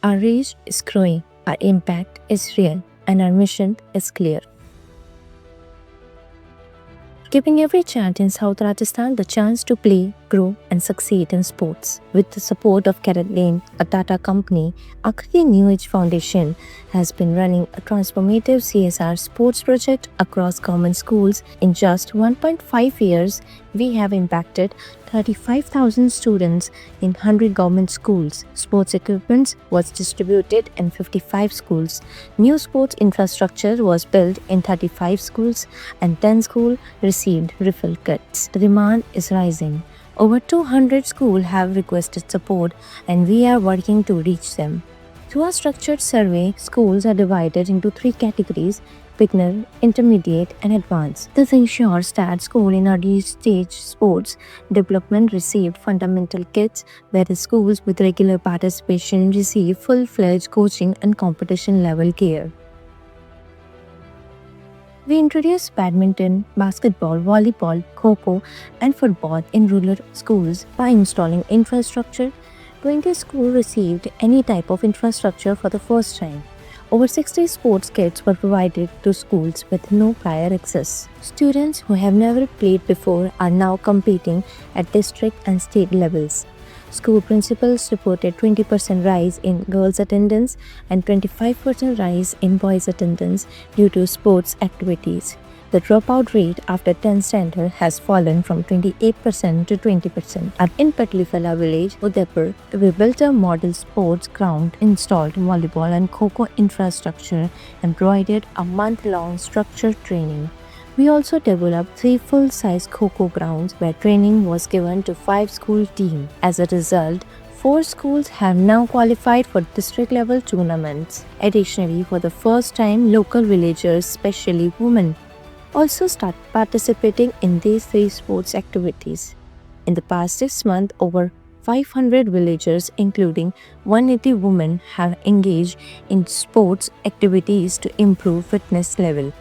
Our reach is growing, our impact is real, and our mission is clear. Giving every child in South Rajasthan the chance to play, grow, and succeed in sports. With the support of Carrot Lane, a Tata company, Akriti New Age Foundation has been running a transformative CSR sports project across government schools. In just 1.5 years, we have impacted 35,000 students in 100 government schools. Sports equipment was distributed in 55 schools. New sports infrastructure was built in 35 schools, and 10 schools received refill kits. The demand is rising. Over 200 schools have requested support, and we are working to reach them. Through a structured survey, schools are divided into 3 categories: beginner, intermediate, and advanced. This ensures that schools in early stage sports development received fundamental kits, whereas schools with regular participation receive full-fledged coaching and competition-level care. We introduced badminton, basketball, volleyball, kho-kho, and football in rural schools by installing infrastructure. 20 schools received any type of infrastructure for the first time. Over 60 sports kits were provided to schools with no prior access. Students who have never played before are now competing at district and state levels. School principals reported 20% rise in girls' attendance and 25% rise in boys' attendance due to sports activities. The dropout rate after 10th standard has fallen from 28% to 20%. In Patlifala village, Udaipur, we built a model sports ground, installed volleyball and kho-kho infrastructure, and provided a month-long structured training. We also developed 3 full-size kho-kho grounds where training was given to 5 school teams. As a result, 4 schools have now qualified for district-level tournaments. Additionally, for the first time, local villagers, especially women, also start participating in these 3 sports activities. In the past 6 months, over 500 villagers, including 180 women, have engaged in sports activities to improve fitness level.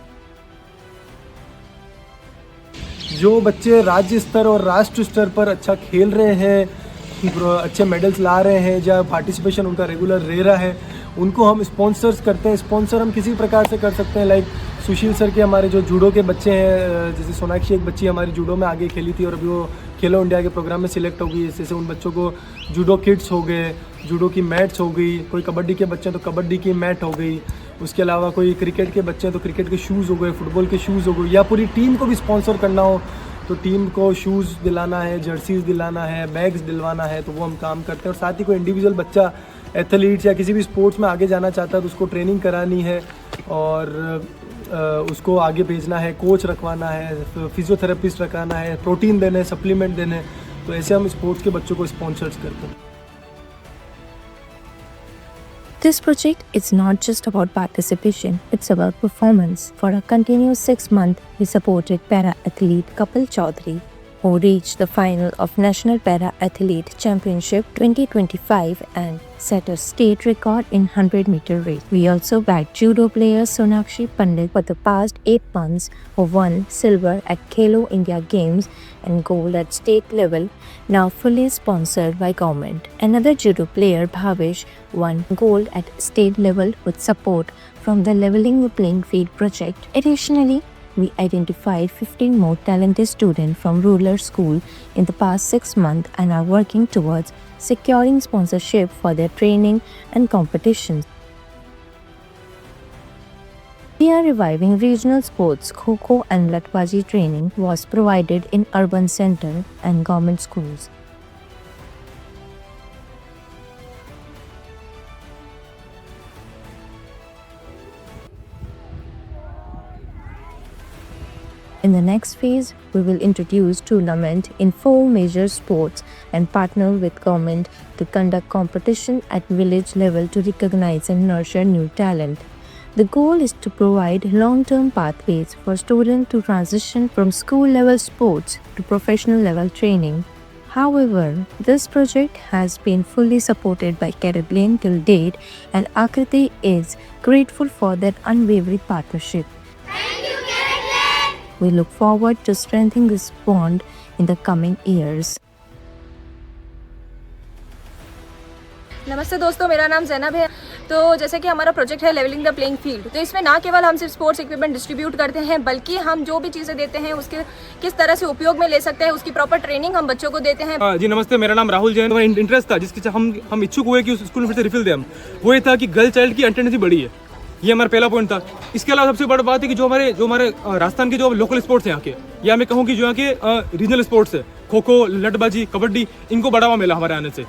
जो बच्चे राज्य स्तर और राष्ट्र स्तर पर अच्छा खेल रहे हैं, अच्छे मेडल्स ला रहे हैं, जहाँ पार्टिसिपेशन उनका रेगुलर रह रहा है, उनको हम स्पॉन्सर्स करते हैं. स्पॉन्सर हम किसी प्रकार से कर सकते हैं. लाइक सुशील सर के हमारे जो जूडो के बच्चे हैं, जैसे सोनाक्षी एक बच्ची हमारी जूडो में आगे खेली थी और अभी वो खेलो इंडिया के प्रोग्राम में सिलेक्ट हो गई. जैसे उन बच्चों को जूडो किट्स हो गए, जूडो की मैट्स हो गई. कोई कबड्डी के बच्चे हैं तो कबड्डी की मैट हो गई. उसके अलावा कोई क्रिकेट के बच्चे हैं तो क्रिकेट के शूज़ हो गए, फुटबॉल के शूज़ हो गए. या पूरी टीम को भी स्पॉन्सर करना हो तो टीम को शूज़ दिलाना है, जर्सीज़ दिलाना है, बैग्स दिलवाना है, तो वो हम काम करते हैं. और साथ ही कोई इंडिविजुअल बच्चा एथलीट्स या किसी भी स्पोर्ट्स में आगे जाना चाहता है तो उसको ट्रेनिंग करानी है और उसको आगे भेजना है, कोच रखवाना है, फिजियोथेरेपिस्ट रखाना है, प्रोटीन देने, सप्लीमेंट देने. तो ऐसे हम स्पोर्ट्स के बच्चों को स्पॉन्सर्स करते हैं. This project is not just about participation, it's about performance. For a continuous 6 months, we supported para-athlete Kapil Chaudhary, who reached the final of National Para-Athlete Championship 2025 and set a state record in 100-meter race. We also backed judo player Sonakshi Pandit for the past 8 months, who won silver at Khelo India Games and gold at state level, now fully sponsored by government. Another judo player, Bhavish, won gold at state level with support from the Leveling the Playing Field project. Additionally, we identified 15 more talented students from rural school in the past 6 months and are working towards securing sponsorship for their training and competitions. We are reviving regional sports. Kho-kho and Latwaji training was provided in urban center and government schools. In the next phase, we will introduce tournament in 4 major sports and partner with government to conduct competition at village level to recognize and nurture new talent. The goal is to provide long-term pathways for students to transition from school-level sports to professional-level training. However, this project has been fully supported by Carrot Lane till date, and Akriti is grateful for that unwavering partnership. We look forward to strengthening this bond in the coming years. नमस्ते दोस्तों, मेरा नाम जैनब है। तो जैसे कि हमारा project है लेवलिंग द प्लेइंग फील्ड, तो इसमें ना केवल हम सिर्फ स्पोर्ट्स इक्विपमेंट डिस्ट्रीब्यूट करते हैं, बल्कि हम जो भी चीज़ें देते हैं उसके किस तरह से उपयोग में ले सकते हैं, उसकी प्रॉपर ट्रेनिंग हम बच्चों को देते हैं। जी नमस्ते, मेरा नाम राहुल जैन। हमारा इंटरेस्ट था जिसके हम इच्छुक हुए कि उस स्कूल में फिर से रिफिल दें हम। वो ये था कि गर्ल चाइल्ड की अटेंडेंस बढ़ी है, ये हमारा पहला पॉइंट था। इसके अलावा सबसे बड़ी बात है कि जो हमारे राजस्थान के जो लोकल स्पोर्ट्स हैं यहाँ के, या मैं कहूँ कि जो यहाँ के रीजनल स्पोर्ट्स है, खो खो, लटबाजी, कबड्डी, इनको बढ़ावा मिला हमारे आने से।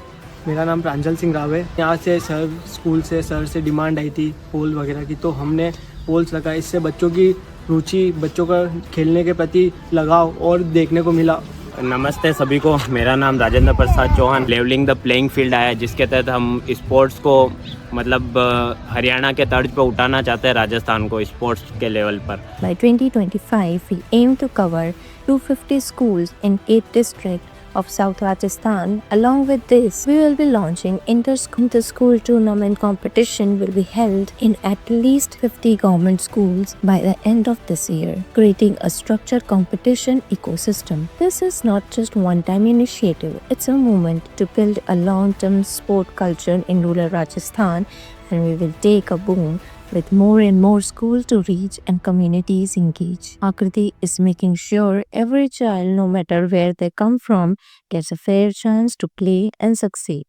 मेरा नाम प्रांजल सिंह राव है। यहाँ से स्कूल से डिमांड आई थी पोल वगैरह की, तो हमने पोल्स लगाए। इससे बच्चों की रुचि, बच्चों का खेलने के प्रति लगाव और देखने को मिला। नमस्ते सभी को, मेरा नाम Rajendra Prasad Chauhan. Levelling the playing field आया, जिसके तहत हम स्पोर्ट्स को मतलब हरियाणा के तर्ज पर उठाना चाहते हैं, राजस्थान को स्पोर्ट्स के लेवल पर। By 2025, we aim to cover 250 schools in 8 districts of South Rajasthan. Along with this, we will be launching inter-school tournament competition will be held in at least 50 government schools by the end of this year, creating a structured competition ecosystem. This is not just one-time initiative. It's a movement to build a long-term sport culture in rural Rajasthan, and we will take a boom with more and more schools to reach and communities engage. Akriti is making sure every child, no matter where they come from, gets a fair chance to play and succeed.